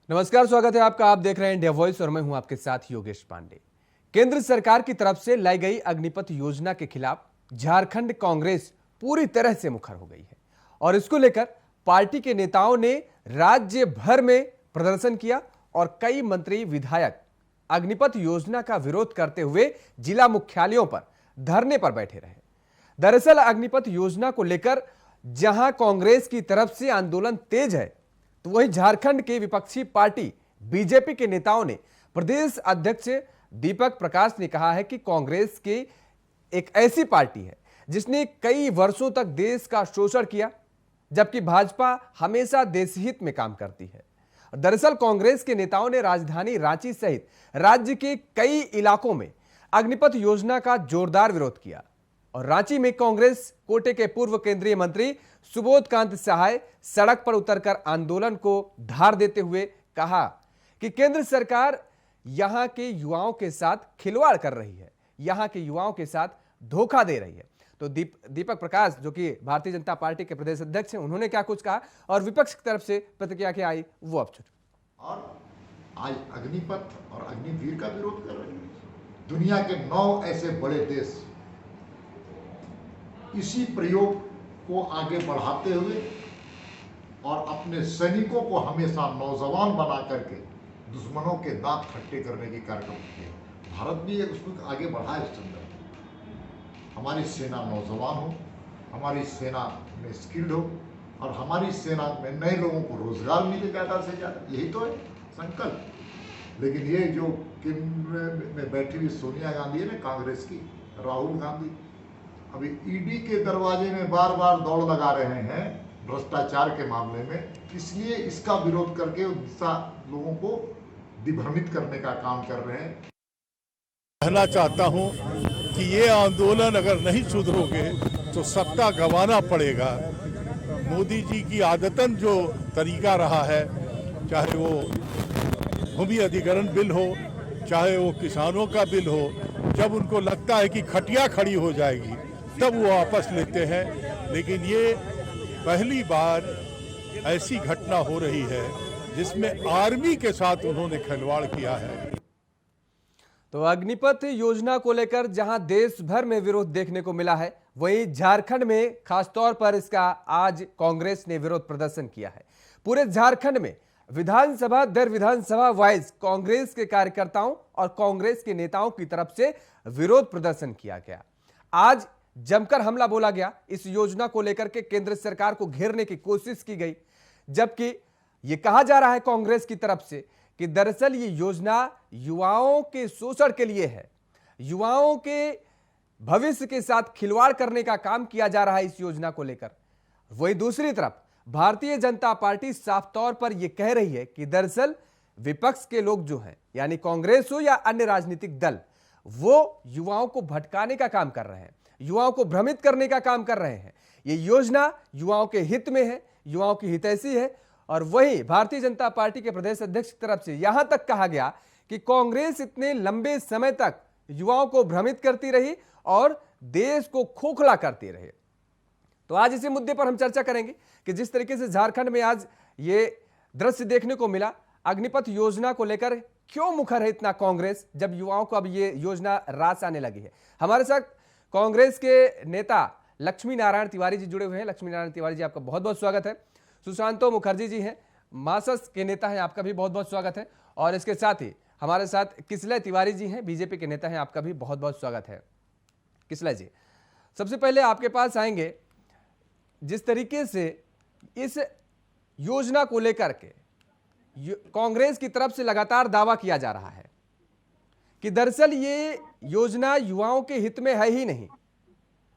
नमस्कार, स्वागत है आपका। आप देख रहे हैं इंडिया वॉइस और मैं हूं आपके साथ योगेश पांडे। केंद्र सरकार की तरफ से लाई गई अग्निपथ योजना के खिलाफ झारखंड कांग्रेस पूरी तरह से मुखर हो गई है और इसको लेकर पार्टी के नेताओं ने राज्य भर में प्रदर्शन किया और कई मंत्री विधायक अग्निपथ योजना का विरोध करते हुए जिला मुख्यालयों पर धरने पर बैठे रहे। दरअसल अग्निपथ योजना को लेकर जहां कांग्रेस की तरफ से आंदोलन तेज है, तो वहीं झारखंड के विपक्षी पार्टी बीजेपी के नेताओं ने प्रदेश अध्यक्ष दीपक प्रकाश ने कहा है कि कांग्रेस की एक ऐसी पार्टी है जिसने कई वर्षों तक देश का शोषण किया, जबकि भाजपा हमेशा देशहित में काम करती है। दरअसल कांग्रेस के नेताओं ने राजधानी रांची सहित राज्य के कई इलाकों में अग्निपथ योजना का जोरदार विरोध किया और रांची में कांग्रेस कोटे के पूर्व केंद्रीय मंत्री सुबोध कांत सहाय सड़क पर उतरकर आंदोलन को धार देते हुए कहा कि केंद्र सरकार यहां के युवाओं के साथ खिलवाड़ कर रही है, यहां के युवाओं के साथ धोखा दे रही है। तो दीपक प्रकाश जो कि भारतीय जनता पार्टी के प्रदेश अध्यक्ष हैं, उन्होंने क्या कुछ कहा और विपक्ष की तरफ से प्रतिक्रिया क्या आई वो अब सुनिए। और आज अग्निपथ और अग्निवीर का विरोध कर रहे हैं। दुनिया के 9 ऐसे बड़े देश इसी प्रयोग को आगे बढ़ाते हुए और अपने सैनिकों को हमेशा नौजवान बना करके दुश्मनों के दांत खट्टे करने की कार्यक्रम किए। भारत भी उसको आगे बढ़ा है। इस संदर्भ हमारी सेना नौजवान हो, हमारी सेना में स्किल्ड हो और हमारी सेना में नए लोगों को रोजगार मिले ज़्यादा से ज़्यादा, यही तो है संकल्प। लेकिन ये जो केंद्र में बैठी हुई सोनिया गांधी है ना, कांग्रेस की राहुल गांधी, अभी ईडी के दरवाजे में बार बार दौड़ लगा रहे हैं भ्रष्टाचार के मामले में, इसलिए इसका विरोध करके लोगों को दिग्भ्रमित करने का काम कर रहे हैं। कहना चाहता हूं कि ये आंदोलन अगर नहीं सुधरोगे तो सत्ता गंवाना पड़ेगा। मोदी जी की आदतन जो तरीका रहा है, चाहे वो भूमि अधिग्रहण बिल हो, चाहे वो किसानों का बिल हो, जब उनको लगता है कि खटिया खड़ी हो जाएगी तब वो वापस लेते हैं। लेकिन ये पहली बार ऐसी घटना हो रही है जिसमें आर्मी के साथ उन्होंने खिलवाड़ किया है। तो अग्निपथ योजना को लेकर जहां देश भर में विरोध देखने को मिला है, वहीं झारखंड में खासतौर पर इसका आज कांग्रेस ने विरोध प्रदर्शन किया है। पूरे झारखंड में विधानसभा दर विधानसभा वाइज कांग्रेस के कार्यकर्ताओं और कांग्रेस के नेताओं की तरफ से विरोध प्रदर्शन किया गया। आज जमकर हमला बोला गया। इस योजना को लेकर के केंद्र सरकार को घेरने की कोशिश की गई, जबकि यह कहा जा रहा है कांग्रेस की तरफ से कि दरअसल ये योजना युवाओं के शोषण के लिए है, युवाओं के भविष्य के साथ खिलवाड़ करने का काम किया जा रहा है इस योजना को लेकर। वहीं दूसरी तरफ भारतीय जनता पार्टी साफ तौर पर यह कह रही है कि दरअसल विपक्ष के लोग जो हैं, यानी कांग्रेस हो या अन्य राजनीतिक दल, वो युवाओं को भटकाने का काम कर रहे हैं, युवाओं को भ्रमित करने का काम कर रहे हैं। ये योजना युवाओं के हित में है, युवाओं की हितैषी है। और वहीं भारतीय जनता पार्टी के प्रदेश अध्यक्ष की तरफ से यहां तक कहा गया कि कांग्रेस इतने लंबे समय तक युवाओं को भ्रमित करती रही और देश को खोखला करती रही। तो आज इसी मुद्दे पर हम चर्चा करेंगे कि जिस तरीके से झारखंड में आज ये दृश्य देखने को मिला, अग्निपथ योजना को लेकर क्यों मुखर है इतना कांग्रेस, जब युवाओं को अब ये योजना रास आने लगी है। हमारे साथ कांग्रेस के नेता लक्ष्मी नारायण तिवारी जी जुड़े हुए हैं। लक्ष्मी नारायण तिवारी जी, आपका बहुत बहुत स्वागत है। सुशांतो मुखर्जी जी हैं, मासस के नेता हैं, आपका भी बहुत बहुत स्वागत है। और इसके साथ ही हमारे साथ किसलय तिवारी जी हैं, बीजेपी के नेता हैं, आपका भी बहुत बहुत स्वागत है। किसलय जी, सबसे पहले आपके पास आएंगे। जिस तरीके से इस योजना को लेकर के कांग्रेस की तरफ से लगातार दावा किया जा रहा है कि दरअसल ये योजना युवाओं के हित में है ही नहीं,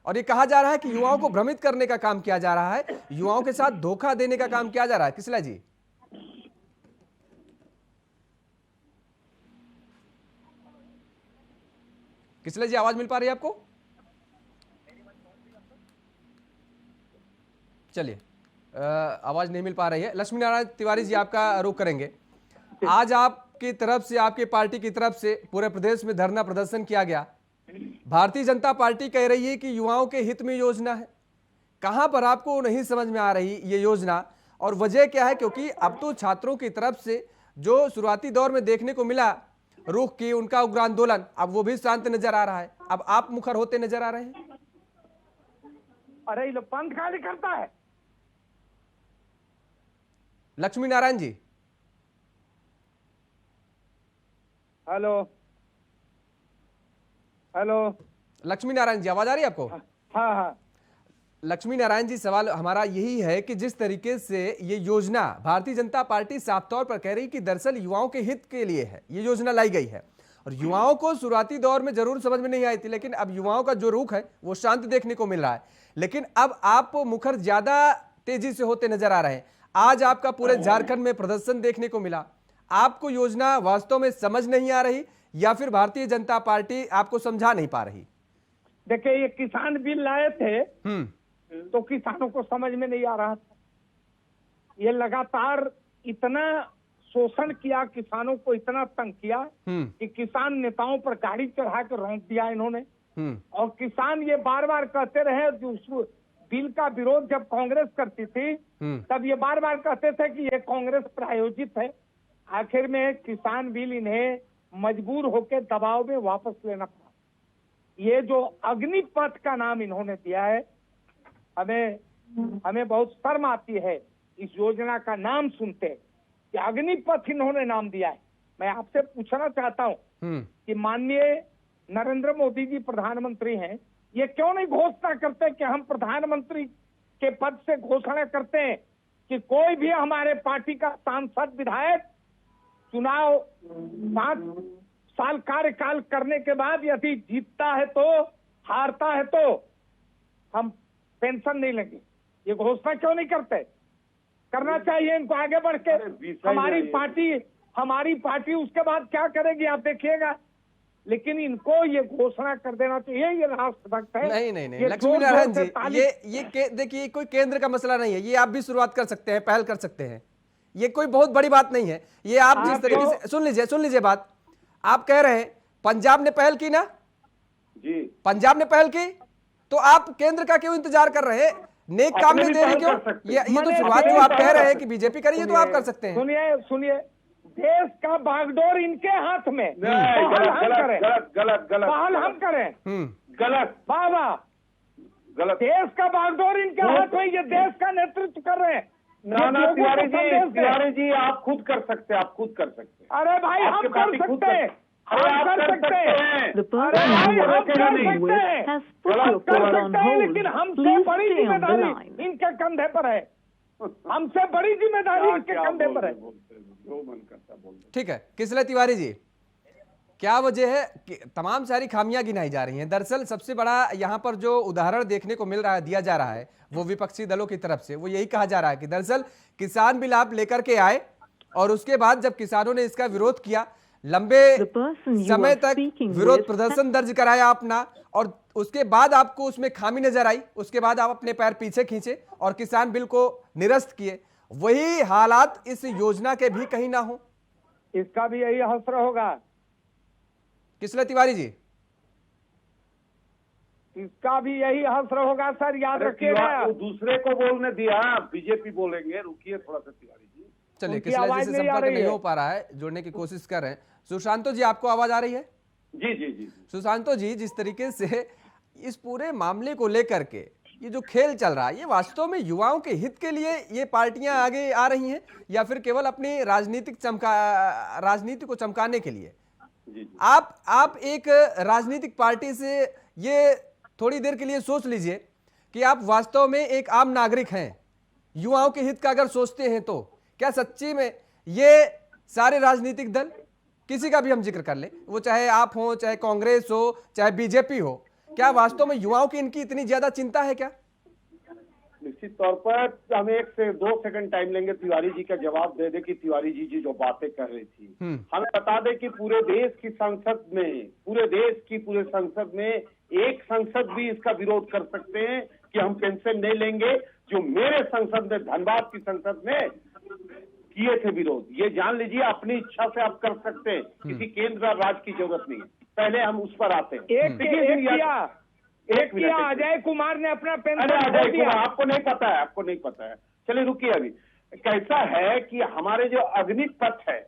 और ये कहा जा रहा है कि युवाओं को भ्रमित करने का काम किया जा रहा है, युवाओं के साथ धोखा देने का काम किया जा रहा है। किसला जी, किसला जी, आवाज मिल पा रही है आपको? चलिए, आवाज नहीं मिल पा रही है। लक्ष्मी नारायण तिवारी जी, आपका रुख करेंगे। आज आपकी तरफ से, आपकी पार्टी की तरफ से पूरे प्रदेश में धरना प्रदर्शन किया गया। भारतीय जनता पार्टी कह रही है कि युवाओं के हित में योजना है। कहां पर आपको नहीं समझ में आ रही ये योजना और वजह क्या है? क्योंकि अब तो छात्रों की तरफ से जो शुरुआती दौर में देखने को मिला रुख की, उनका उग्र आंदोलन, अब वो भी शांत नजर आ रहा है, अब आप मुखर होते नजर आ रहे हैं। अरे ये पंथ खाली करता है। लक्ष्मी नारायण जी, हेलो हेलो, लक्ष्मी नारायण जी आवाज आ रही है आपको? हाँ हाँ, लक्ष्मी नारायण जी, सवाल हमारा यही है कि जिस तरीके से ये योजना भारतीय जनता पार्टी साफ तौर पर कह रही कि दरअसल युवाओं के हित के लिए है, ये योजना लाई गई है, और युवाओं को शुरुआती दौर में जरूर समझ में नहीं आई थी, लेकिन अब युवाओं का जो रुख है वो शांत देखने को मिल रहा है। लेकिन अब आप मुखर ज्यादा तेजी से होते नजर आ रहे हैं। आज आपका पूरे झारखंड में प्रदर्शन देखने को मिला। आपको योजना वास्तव में समझ नहीं आ रही या फिर भारतीय जनता पार्टी आपको समझा नहीं पा रही? देखिए ये किसान बिल लाए थे तो किसानों को समझ में नहीं आ रहा था। ये लगातार इतना शोषण किया, किसानों को इतना तंग किया कि किसान नेताओं पर गाड़ी चढ़ा कर रौंद दिया इन्होंने। और किसान ये बार बार कहते रहे, जो उस बिल का विरोध जब कांग्रेस करती थी तब ये बार बार कहते थे कि ये कांग्रेस प्रायोजित है। आखिर में किसान बिल इन्हें मजबूर होकर दबाव में वापस लेना पड़ा। ये जो अग्निपथ का नाम इन्होंने दिया है, हमें बहुत शर्म आती है इस योजना का नाम सुनते कि अग्निपथ इन्होंने नाम दिया है। मैं आपसे पूछना चाहता हूं कि माननीय नरेंद्र मोदी जी प्रधानमंत्री हैं, ये क्यों नहीं घोषणा करते कि हम प्रधानमंत्री के पद से घोषणा करते हैं कि कोई भी हमारे पार्टी का सांसद विधायक चुनाव 5 साल कार्यकाल करने के बाद यदि जीतता है तो, हारता है तो हम पेंशन नहीं लेंगे। ये घोषणा क्यों नहीं करते? करना चाहिए इनको आगे बढ़ के। हमारी पार्टी उसके बाद क्या करेगी आप देखिएगा। लेकिन इनको ये घोषणा कर देना चाहिए, ये राष्ट्रभक्त है। नहीं लक्ष्मी नारायण जी, ये देखिए कोई केंद्र का मसला नहीं है, ये आप भी शुरुआत कर सकते हैं, पहल कर सकते हैं, ये कोई बहुत बड़ी बात नहीं है। ये आप जिस तरीके से सुन लीजिए बात, आप कह रहे हैं पंजाब ने पहल की ना जी, पंजाब ने पहल की, तो आप केंद्र का क्यों इंतजार कर रहे हैं? नेक काम में देरी क्यों? ये तो शुरुआत जो आप कह रहे हैं कि बीजेपी करिए तो आप कर सकते हैं। सुनिए, देश का बागडोर इनके हाथ में, पहल हम करें, गलत बाबा, गलत। देश का बागडोर इनके हाथ में, ये देश का नेतृत्व कर रहे हैं। तिवारी जी आप खुद कर सकते हैं, आप खुद कर सकते हैं। अरे भाई हम कर सकते हैं, हम कर सकते हैं, लेकिन हमसे बड़ी जिम्मेदारी इनके कंधे पर है, हमसे बड़ी जिम्मेदारी इनके कंधे पर है। ठीक है, किसले तिवारी जी, क्या वजह है कि तमाम सारी खामियां गिनाई जा रही हैं? दरअसल सबसे बड़ा यहाँ पर जो उदाहरण देखने को मिल रहा है, दिया जा रहा है वो विपक्षी दलों की तरफ से, वो यही कहा जा रहा है कि दरअसल किसान बिल आप लेकर के आए और उसके बाद जब किसानों ने इसका विरोध किया, लंबे समय तक विरोध प्रदर्शन दर्ज कराया अपना, और उसके बाद आपको उसमें खामी नजर आई, उसके बाद आप अपने पैर पीछे खींचे और किसान बिल को निरस्त किए। वही हालात इस योजना के भी कहीं ना हो? इसका भी यही हश्र होगा। किसले तिवारी जी, इसका भी यही हश्र होगा सर, याद रखिएगा। दूसरे को बोलने दिया, बीजेपी बोलेंगे, रुकिए थोड़ा सा तिवारी जी। चलिए, किसले जी से संपर्क नहीं हो पा रहा है, जोड़ने की कोशिश कर रहे हैं। सुशांतो जी, आपको आवाज आ रही है? जी जी जी। सुशांतो जी, जिस तरीके से इस पूरे मामले को लेकर के ये जो खेल चल रहा है, ये वास्तव में युवाओं के हित के लिए ये पार्टियां आगे आ रही हैं या फिर केवल अपनी राजनीति को चमकाने के लिए? आप एक राजनीतिक पार्टी से ये थोड़ी देर के लिए सोच लीजिए कि आप वास्तव में एक आम नागरिक हैं, युवाओं के हित का अगर सोचते हैं, तो क्या सच्ची में ये सारे राजनीतिक दल, किसी का भी हम जिक्र कर लें, वो चाहे आप हो, चाहे कांग्रेस हो, चाहे बीजेपी हो, क्या वास्तव में युवाओं की इनकी इतनी ज्यादा चिंता है क्या? निश्चित तौर पर हम 1 से 2 सेकंड टाइम लेंगे, तिवारी जी का जवाब दे दे कि तिवारी जी जो बातें कर रही थी, हमें बता दे कि पूरे देश की संसद में, पूरे संसद में एक संसद भी इसका विरोध कर सकते हैं कि हम पेंशन नहीं लेंगे, जो मेरे संसद में, धनबाद की संसद में किए थे विरोध। ये जान लीजिए, अपनी इच्छा से आप कर सकते हैं, किसी केंद्र और राज्य की जरूरत नहीं है। पहले हम उस पर आते हैं। एक किया अजय कुमार ने अपना पेंशन अजय कुमार, आपको नहीं पता है, चलिए रुकिए अभी। कैसा है कि हमारे जो अग्निपथ है,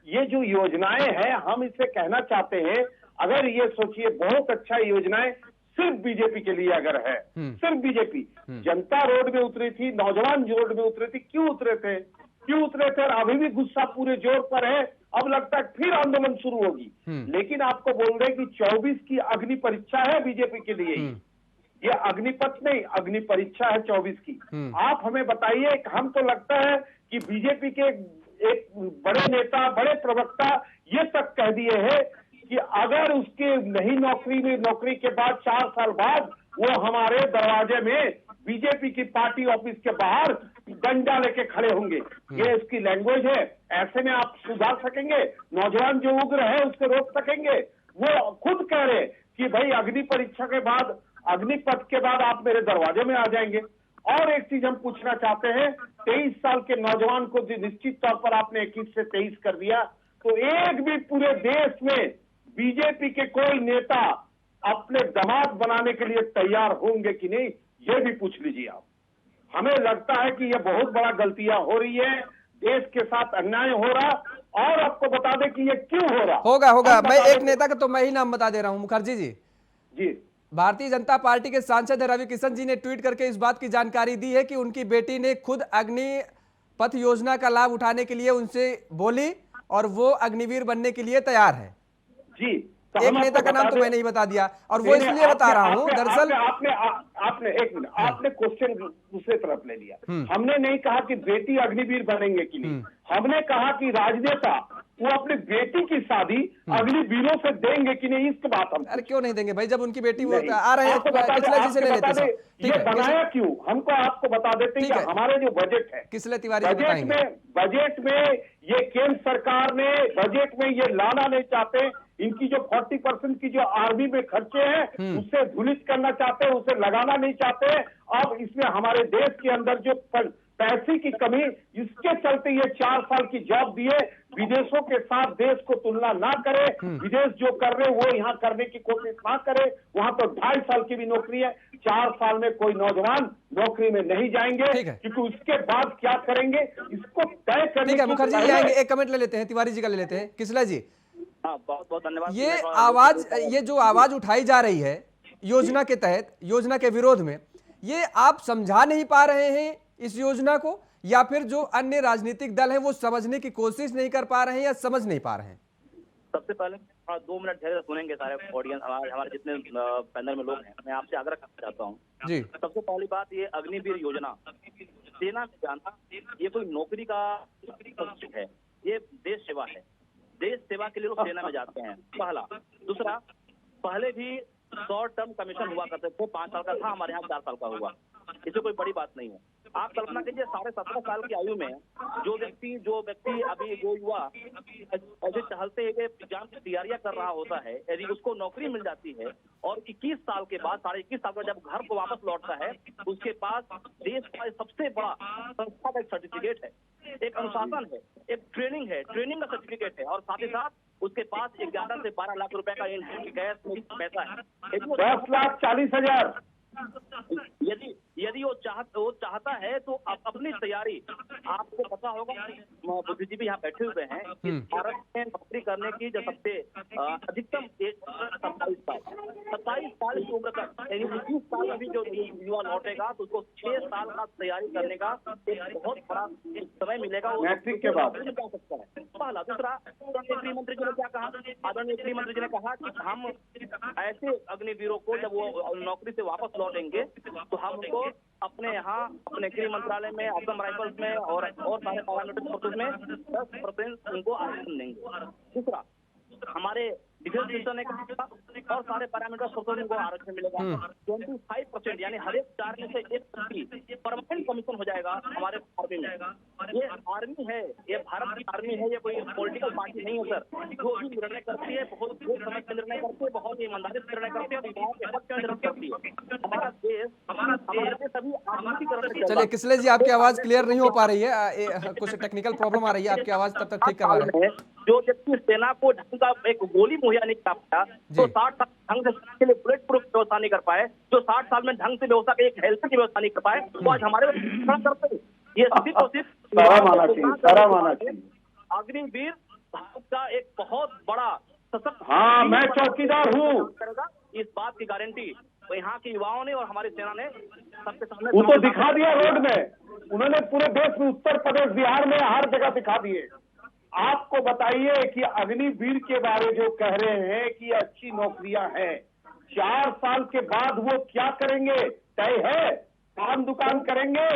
ये जो योजनाएं हैं, हम इससे कहना चाहते हैं, अगर ये सोचिए बहुत अच्छा योजनाएं सिर्फ बीजेपी के लिए अगर है, सिर्फ बीजेपी, जनता रोड में उतरी थी, नौजवान रोड में उतरे थे, क्यों उतरे थे और अभी भी गुस्सा पूरे जोर पर है। अब लगता है फिर आंदोलन शुरू होगी। लेकिन आपको बोल रहे कि 24 की अग्नि परीक्षा है बीजेपी के लिए, ये अग्निपथ नहीं, अग्नि परीक्षा है 24 की। आप हमें बताइए, हम तो लगता है कि बीजेपी के एक बड़े नेता, बड़े प्रवक्ता ये तक कह दिए हैं कि अगर उसके नहीं नौकरी के बाद 4 साल बाद वो हमारे दरवाजे में बीजेपी की पार्टी ऑफिस के बाहर डंडा लेके खड़े होंगे। ये इसकी लैंग्वेज है। ऐसे में आप सुधार सकेंगे? नौजवान जो उग्र है उसको रोक सकेंगे? वो खुद कह रहे कि भाई अग्नि परीक्षा के बाद, अग्निपथ के बाद आप मेरे दरवाजे में आ जाएंगे। और एक चीज हम पूछना चाहते हैं, 23 साल के नौजवान को जो निश्चित तौर पर आपने 21 से 23 कर दिया, तो एक भी पूरे देश में बीजेपी के कोई नेता अपने दामाद बनाने के लिए तैयार होंगे कि नहीं, ये भी पूछ लीजिए आप। हमें लगता है कि ये बहुत बड़ा गलतियां हो रही है, देश के साथ अन्याय हो रहा। और आपको बता दें कि ये क्यों हो रहा। होगा मैं एक नेता का तो मैं ही नाम बता दे रहा हूं, मुखर्जी जी। भारतीय जनता पार्टी के सांसद रवि किशन जी ने ट्वीट करके इस बात की जानकारी दी है कि उनकी बेटी ने खुद अग्निपथ योजना का लाभ उठाने के लिए उनसे बोली और वो अग्निवीर बनने के लिए तैयार है जी। तो एक नेता का नाम तो मैंने ही बता दिया, और वो इसलिए बता रहा हूं दरअसल आपने एक मिनट, आपने क्वेश्चन दूसरे तरफ ले लिया। हमने नहीं कहा कि बेटी अग्निवीर बनेंगे कि नहीं, हमने कहा कि राजनेता वो अपनी बेटी की शादी अग्निवीरों से देंगे कि नहीं, इसकी बात हम। अरे क्यों नहीं देंगे भाई, जब उनकी बेटी वो आ रहे हैं किसले जी से ले लेते हैं। ये बनाया क्यों, हमको आपको बता देते हैं कि हमारे जो बजट है, किसले तिवारी जी बताएंगे। बजट में ये केंद्र सरकार ने बजट में ये लाना नहीं चाहते। इनकी जो 40% की जो आर्मी में खर्चे हैं उससे धुलित करना चाहते हैं, उसे लगाना नहीं चाहते। अब इसमें हमारे देश के अंदर जो पैसे की कमी, इसके चलते ये 4 साल की जॉब दिए। विदेशों के साथ देश को तुलना ना करे, विदेश जो कर रहे वो यहाँ करने की कोशिश ना करे। वहां तो 2.5 साल की भी नौकरी है, 4 साल में कोई नौजवान नौकरी में नहीं जाएंगे, क्योंकि उसके बाद क्या करेंगे इसको तय करने। ठीक है, मुखर्जी जी आएंगे, एक कमेंट ले लेते हैं, तिवारी जी का ले लेते हैं। किसला जी, बहुत बहुत धन्यवाद। ये जो आवाज उठाई जा रही है योजना के तहत, योजना के विरोध में, ये आप समझा नहीं पा रहे हैं इस योजना को, या फिर जो अन्य राजनीतिक दल हैं वो समझने की कोशिश नहीं कर पा रहे हैं या समझ नहीं पा रहे हैं? सबसे पहले 2 मिनट धैर्य सुनेंगे सारे ऑडियंस, हमारे जितने पैनल में लोग हैं। मैं आपसे आग्रह करना चाहता हूँ जी। सबसे पहली बात, ये अग्निवीर योजना सेना में जाना ये कोई नौकरी का है, ये देश सेवा है। देश सेवा के लिए लोग सेना में जाते हैं, पहला। दूसरा, पहले भी शॉर्ट टर्म कमीशन हुआ करते थे, 5 साल का था, हमारे यहाँ 4 साल का हुआ। इससे कोई बड़ी बात नहीं है। आप कल्पना कीजिए, 17.5 साल की आयु में जो व्यक्ति अभी जो युवा ऐसे टहलते हुए एग्जाम की तैयारियां कर रहा होता है, यदि उसको नौकरी मिल जाती है और 21 साल के बाद, 21.5 साल बाद जब घर को वापस लौटता है, उसके पास देश का सबसे बड़ा संस्था का एक सर्टिफिकेट है, एक अनुशासन है, एक ट्रेनिंग है, ट्रेनिंग का सर्टिफिकेट है, और साथ ही साथ उसके पास 11 से 12 लाख रुपए का गैस पैसा है, 10,40,000। यदि वो चाहता है तो अपनी तैयारी, आपको पता होगा, बुद्धिजीवी यहाँ बैठे हुए हैं, भारत में नौकरी करने की जो सबसे अधिकतम एज 27 साल की उम्र तक, यानी 21 साल में भी जो युवा लौटेगा तो उसको 6 साल का तैयारी करने का एक बहुत बड़ा समय मिलेगा, मैट्रिक के बाद जा सकता है। पहला। दूसरा, गृह मंत्री जी ने क्या कहा, आदरणीय गृह मंत्री जी ने कहा कि हम ऐसे अग्निवीरों को जब वो नौकरी से वापस लौटेंगे तो हम उनको अपने यहाँ, अपने गृह मंत्रालय में, असम राइफल्स में और सारे पैरामिलिट्री फोर्सेस में 10% उनको आरक्षण देंगे। दूसरा, हमारे डिफेंस मिनिस्टर ने कहा और सारे पैरामीटर फोर्सेस को आरक्षण मिलेगा। 25% यानी हर एक 4 में से 1 परमानेंट कमीशन हो जाएगा हमारे आर्मी में। ये आर्मी है, ये भारत की आर्मी है, ये कोई पॉलिटिकल पार्टी नहीं है सर। जो भी निर्णय करती है बहुत समझ के निर्णय करती है, बहुत ईमानदारी से निर्णय करती है और युवाओं के हक का निर्णय करती है। हमारा देश अभी आधुनिकीकरण। चलिए किसले जी, आपकी आवाज क्लियर नहीं हो पा रही है, कुछ टेक्निकल प्रॉब्लम आ रही है, आपकी आवाज तब तक ठीक करवा रहे हैं। जो व्यक्ति सेना को ढंग का एक गोली मुहैया नहीं कर पाया, तो 60 साल ढंग से के लिए बुलेट प्रूफ व्यवस्था नहीं कर पाए, जो 60 साल में ढंग से व्यवस्था एक हेल्थ की व्यवस्था नहीं कर पाए, तो आज हमारे करते ये सिर्फ और सिर्फ शर्म आना चाहिए। अग्निवीर भारत का एक बहुत बड़ा सशक्त, हाँ, मैं चौकीदार हूँ, इस बात की गारंटी तो यहाँ के युवाओं ने और हमारी सेना ने सबके सामने वो तो दिखा दिया रोड में, उन्होंने पूरे देश में, उत्तर प्रदेश, बिहार में हर जगह दिखा दिए। आपको बताइए कि अग्निवीर के बारे जो कह रहे हैं कि अच्छी नौकरियां हैं, 4 साल के बाद वो क्या करेंगे तय है? पान दुकान करेंगे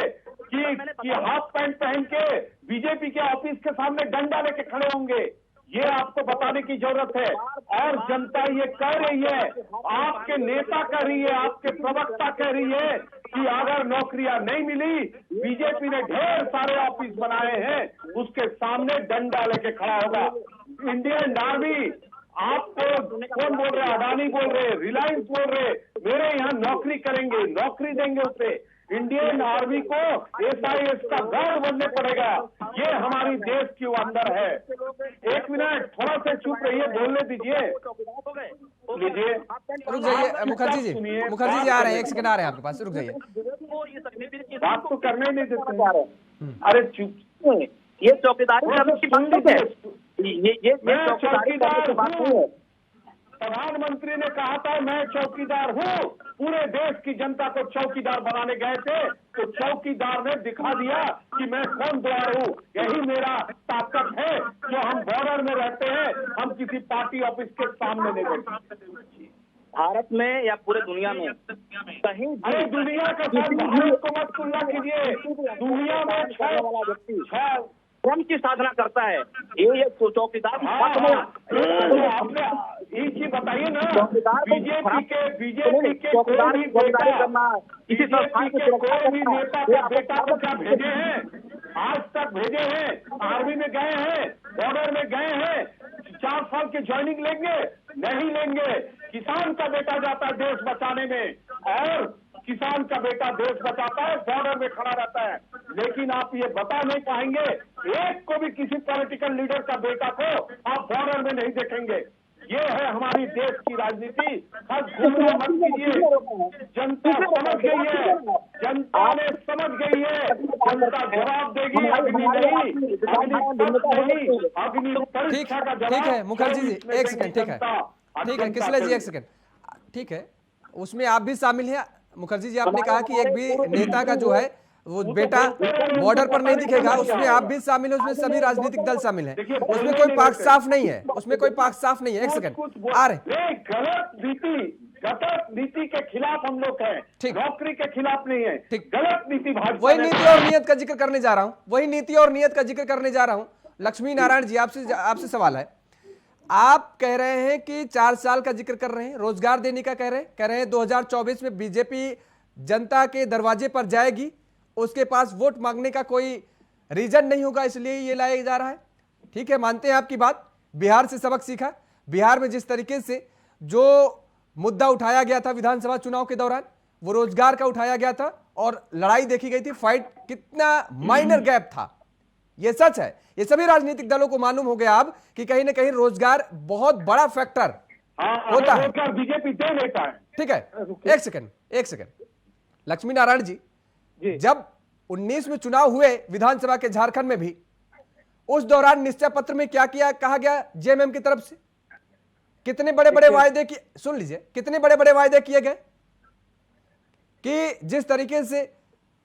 कि हाफ पैंट पहन के बीजेपी के ऑफिस के सामने डंडा लेके खड़े होंगे? ये आपको बताने की जरूरत है। और जनता ये कह रही है, आपके नेता कह रही है, आपके प्रवक्ता कह रही है कि अगर नौकरियां नहीं मिली, बीजेपी ने ढेर सारे ऑफिस बनाए हैं, उसके सामने डंडा लेके खड़ा होगा। इंडियन आर्मी, आपको कौन बोल रहे? अडानी बोल रहे, रिलायंस बोल रहे, मेरे यहाँ नौकरी करेंगे, नौकरी देंगे उसे। इंडियन आर्मी को एसआईएस का गार्ड बनने पड़ेगा। ये हमारी देश के अंदर है। एक मिनट, थोड़ा सा चुप रहिए, बोलने दीजिए। लीजिए, रुक जाइए मुखर्जी जी, मुखर्जी जी आ रहे हैं, 1 सेकंड आ रहे हैं आपके पास, रुक जाइए। बात तो करने ही नहीं देते। अरे चुप, ये चौकीदारी करने की बात है, ये चौकीदार की बात नहीं है। प्रधानमंत्री ने कहा था मैं चौकीदार हूँ, पूरे देश की जनता को चौकीदार बनाने गए थे, तो चौकीदार ने दिखा दिया कि मैं कौन द्वार हूँ। यही मेरा ताकत है, जो हम बॉर्डर में रहते हैं, हम किसी पार्टी ऑफिस के सामने नहीं बैठे। भारत में या पूरे दुनिया में कहीं, अरे दुनिया का भारत को मत तुलना कीजिए, दुनिया में छह श्रम की साधना करता है ये चौकीदार। आपने एक चीज बताइए ना, बीजेपी के कोई भी नेता का बेटा को क्या भेजे हैं? आज तक भेजे हैं? आर्मी में गए हैं, बॉर्डर में गए हैं, 4 साल की ज्वाइनिंग लेंगे? नहीं लेंगे। किसान का बेटा जाता है देश बचाने में, और किसान का बेटा देश बचाता है, बॉर्डर में खड़ा रहता है। लेकिन आप ये बता नहीं पाएंगे, एक को भी किसी पॉलिटिकल लीडर का बेटा को आप बॉर्डर में नहीं देखेंगे। ये है हमारी देश की राजनीति। हद घूमना मत कीजिए। जनता समझ गई है, जनता ने समझ गई है, जनता जवाब देगी। अग्नि नहीं, अग्नि परीक्षा का जवाब। ठीक है मुखर्जी जी, 1 सेकंड, ठीक है किसले जी, 1 सेकंड, ठीक है। उसमें आप भी शामिल हैं मुखर्जी जी, आपने कहा कि एक भी नेता का जो है वो बेटा बॉर्डर पर नहीं दिखेगा, उसमें आप भी शामिल हैं, उसमें सभी राजनीतिक दल शामिल हैं, उसमें कोई पक्ष साफ नहीं है, उसमें कोई पक्ष साफ नहीं है। 1 सेकंड आ रहे। गलत नीति के खिलाफ हम लोग हैं, नौकरी के खिलाफ नहीं है। गलत नीति भाजपा, वही नीति और नियत का जिक्र करने जा रहा हूं, वही नीति और नियत का जिक्र करने जा रहा हूं। लक्ष्मी नारायण जी, आपसे सवाल है। आप कह रहे हैं कि 4 साल का जिक्र कर रहे हैं, रोजगार देने का कह रहे हैं 2024 में बीजेपी जनता के दरवाजे पर जाएगी, उसके पास वोट मांगने का कोई रीजन नहीं होगा, इसलिए ये लाया जा रहा है। ठीक है, मानते हैं आपकी बात। बिहार से सबक सीखा, बिहार में जिस तरीके से जो मुद्दा उठाया गया था विधानसभा चुनाव के दौरान, वो रोजगार का उठाया गया था और लड़ाई देखी गई थी, फाइट कितना माइनर गैप था, ये सच है। ये सभी राजनीतिक दलों को मालूम हो गया अब कि कहीं ना कहीं रोजगार बहुत बड़ा फैक्टर होता है, बीजेपी दे देता है। ठीक है, एक सेकंड लक्ष्मी नारायण जी, जब 19 में चुनाव हुए विधानसभा के झारखंड में भी, उस दौरान निश्चय पत्र में क्या किया कहा गया जेएमएम की तरफ से? कितने बड़े बड़े वायदे किए, सुन लीजिए, कितने बड़े बड़े वायदे किए गए कि जिस तरीके से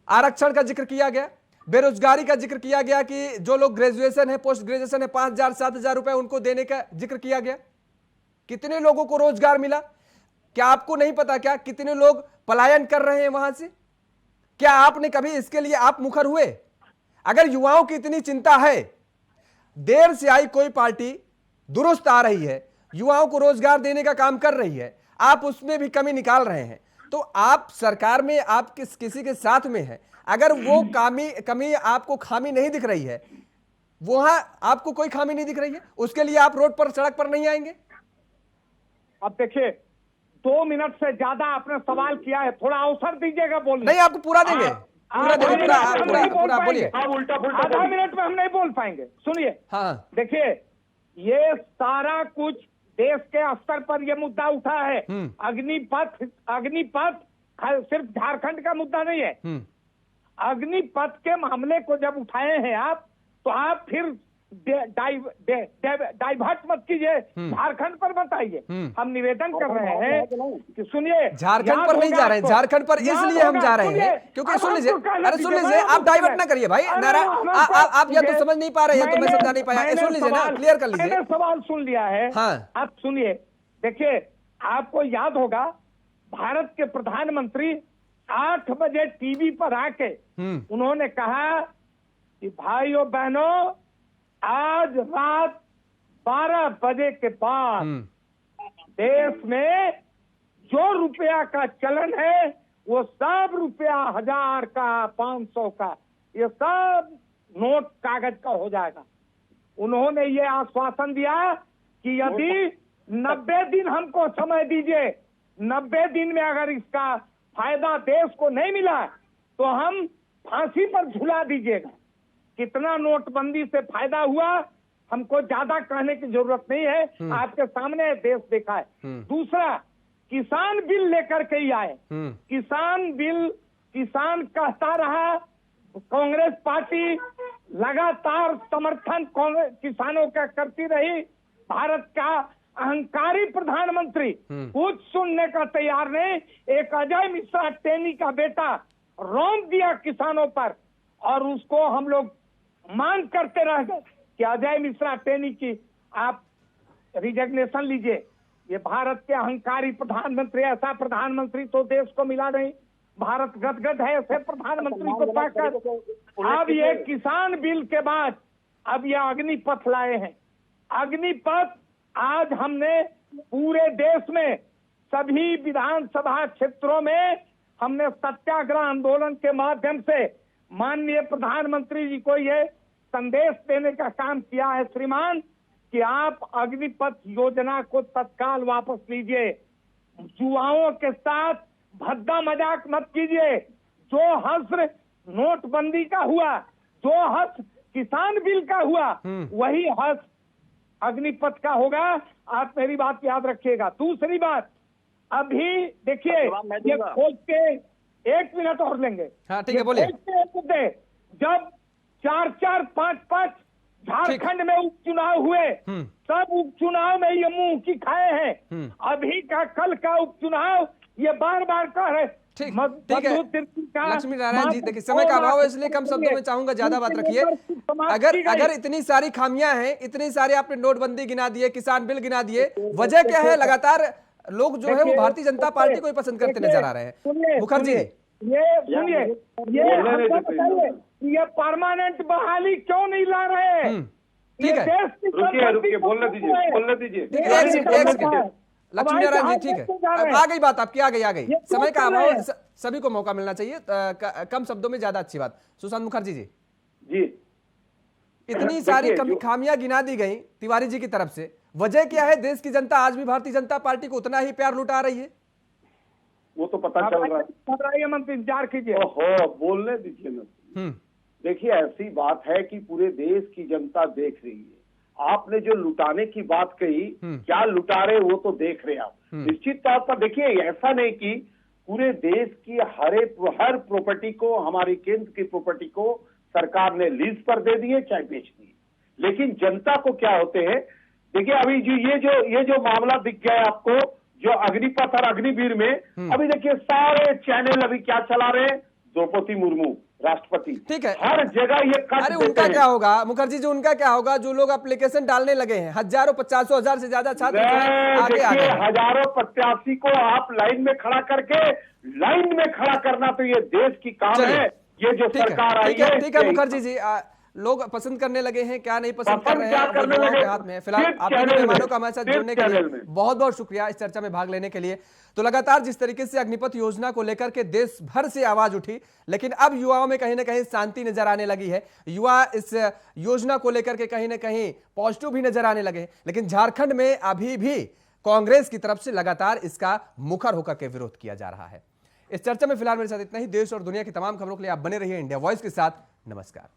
आरक्षण का जिक्र किया गया, बेरोजगारी का जिक्र किया गया कि जो लोग ग्रेजुएशन है, पोस्ट ग्रेजुएशन है, 5,000 7,000 रुपए उनको देने का जिक्र किया गया। कितने लोगों को रोजगार मिला? क्या आपको नहीं पता क्या कितने लोग पलायन कर रहे हैं वहां से? क्या आपने कभी इसके लिए आप मुखर हुए? अगर युवाओं की इतनी चिंता है, देर से आई कोई पार्टी दुरुस्त आ रही है, युवाओं को रोजगार देने का काम कर रही है, आप उसमें भी कमी निकाल रहे हैं, तो आप सरकार में आप किसी के साथ में है, अगर वो कमी आपको खामी नहीं दिख रही है, वहां आपको कोई खामी नहीं दिख रही है, उसके लिए आप रोड पर सड़क पर नहीं आएंगे? अब देखिए, 2 मिनट से ज्यादा आपने सवाल किया है, थोड़ा अवसर दीजिएगा बोलने। नहीं, आपको पूरा देंगे, पूरा बोलिए। आधा मिनट में हम नहीं बोल पाएंगे, सुनिए। हाँ, देखिए, ये सारा कुछ देश के स्तर पर ये मुद्दा उठा है। अग्निपथ सिर्फ झारखंड का मुद्दा नहीं है। अग्निपथ के मामले को जब उठाए हैं आप, तो आप फिर डाइवर्ट मत कीजिए, झारखंड पर बताइए। हम निवेदन कर रहे हैं कि सुनिए, झारखंड पर नहीं जा रहे हैं, झारखंड पर इसलिए हम जा रहे हैं क्योंकि सुन लीजिए, अरे सुन लीजिए, आप डाइवर्ट ना करिए भाई, आप या तो समझ नहीं पा रहे हैं तो मैं समझा नहीं पाया, सुन लीजिए ना, क्लियर कर लीजिए। मैंने सवाल सुन लिया है। हाँ, आप सुनिए, देखिए आपको याद होगा भारत के प्रधानमंत्री 8 बजे टीवी पर आके उन्होंने कहा कि भाइयों बहनों, आज रात 12 बजे के बाद देश में जो रुपया का चलन है वो सब रुपया 1000 का, 500 का, ये सब नोट कागज का हो जाएगा। उन्होंने ये आश्वासन दिया कि यदि 90 दिन हमको समय दीजिए, 90 दिन में अगर इसका फायदा देश को नहीं मिला तो हम फांसी पर झुला दीजिएगा। कितना नोटबंदी से फायदा हुआ हमको ज्यादा कहने की जरूरत नहीं है, आपके सामने देश देखा है। दूसरा, किसान बिल लेकर के ही आए। किसान बिल, किसान कहता रहा, कांग्रेस पार्टी लगातार समर्थन किसानों का करती रही। भारत का अहंकारी प्रधानमंत्री कुछ सुनने का तैयार नहीं। एक अजय मिश्रा टेनी का बेटा रौंद दिया किसानों पर, और उसको हम लोग मांग करते रह गए कि अजय मिश्रा टेनी की आप रिजिग्नेशन लीजिए। ये भारत के अहंकारी प्रधानमंत्री, ऐसा प्रधानमंत्री तो देश को मिला नहीं। भारत गदगद है ऐसे प्रधानमंत्री को पाकर। अब ये किसान बिल के बाद अब ये अग्निपथ लाए हैं। अग्निपथ आज हमने पूरे देश में सभी विधानसभा क्षेत्रों में हमने सत्याग्रह आंदोलन के माध्यम से माननीय प्रधानमंत्री जी को ये संदेश देने का काम किया है श्रीमान, कि आप अग्निपथ योजना को तत्काल वापस लीजिए। युवाओं के साथ भद्दा मजाक मत कीजिए। जो हश्र नोटबंदी का हुआ, जो हश्र किसान बिल का हुआ, वही हश्र अग्निपथ का होगा। आप मेरी बात याद रखिएगा। दूसरी बात, अभी देखिए ये खोज के 1 मिनट और लेंगे। हाँ, ठीक है, बोलिए। जब 4-4, 5-5 झारखंड में उपचुनाव हुए, सब उपचुनाव में ये मुंह की खाए हैं। अभी का कल का उपचुनाव ये बार बार कह रहे। ठीक है लक्ष्मी नारायण जी, देखिए समय का अभाव है इसलिए कम शब्दों में चाहूंगा, ज्यादा बात रखिए। अगर इतनी सारी खामियां हैं, इतनी सारी आपने नोटबंदी गिना दिए, किसान बिल गिना दिए, वजह क्या है? लगातार लोग जो है वो भारतीय जनता पार्टी को ही पसंद करते नजर आ रहे हैं। मुखर्जी, ये सुनिए, ये परमानेंट बहाली क्यों नहीं ला रहे? ठीक है, रुकिए, बोलने दीजिए। लक्ष्मी नारायण जी, ठीक है, आ गई बात आपकी, आ गई। समय का अभाव, सभी को मौका मिलना चाहिए, कम शब्दों में ज्यादा अच्छी बात। सुशांत मुखर्जी जी, इतनी सारी खामियां गिना दी गई तिवारी जी की तरफ से, वजह क्या है? देश की जनता आज भी भारतीय जनता पार्टी को उतना ही प्यार लुटा रही है। वो तो पता चल रहा है। इंतजार कीजिए। ओहो, बोलने दीजिए ना। देखिए, ऐसी बात है कि पूरे देश की जनता देख रही है। आपने जो लुटाने की बात कही, क्या लुटा रहे वो तो देख रहे आप। निश्चित तौर पर देखिए, ऐसा नहीं कि पूरे देश की हर प्रॉपर्टी को, हमारी केंद्र की प्रॉपर्टी को सरकार ने लीज पर दे दिए, चाहे बेच दिए, लेकिन जनता को क्या होते हैं। देखिए, अभी ये जो मामला दिख गया है आपको, जो अग्निपथ और अग्निवीर में, अभी देखिए सारे चैनल अभी क्या चला रहे हैं, द्रौपदी मुर्मू राष्ट्रपति। ठीक है, हर जगह ये कट। अरे उनका क्या होगा मुखर्जी जी, उनका क्या होगा? जो लोग एप्लीकेशन डालने लगे हैं, हजारों 50,000 से ज्यादा छात्र आगे आ गए। हजारों प्रत्याशी को आप लाइन में खड़ा करके, लाइन में खड़ा करना तो ये देश की काम है। ये जो सरकार आई है, ठीक है मुखर्जी जी, लोग पसंद करने लगे हैं, क्या नहीं पसंद कर रहे हैं, लोगों के हाथ में। फिलहाल आपके मेहमानों का हमारे साथ जुड़ने के लिए बहुत बहुत शुक्रिया, इस चर्चा में भाग लेने के लिए। तो लगातार जिस तरीके से अग्निपथ योजना को लेकर के देश भर से आवाज उठी, लेकिन अब युवाओं में कहीं ना कहीं शांति नजर आने लगी है। युवा इस योजना को लेकर के कहीं ना कहीं पॉजिटिव भी नजर आने लगे, लेकिन झारखंड में अभी भी कांग्रेस की तरफ से लगातार इसका मुखर होकर के विरोध किया जा रहा है। इस चर्चा में फिलहाल मेरे साथ इतना ही। देश और दुनिया की तमाम खबरों के लिए आप बने रहिए इंडिया वॉइस के साथ। नमस्कार।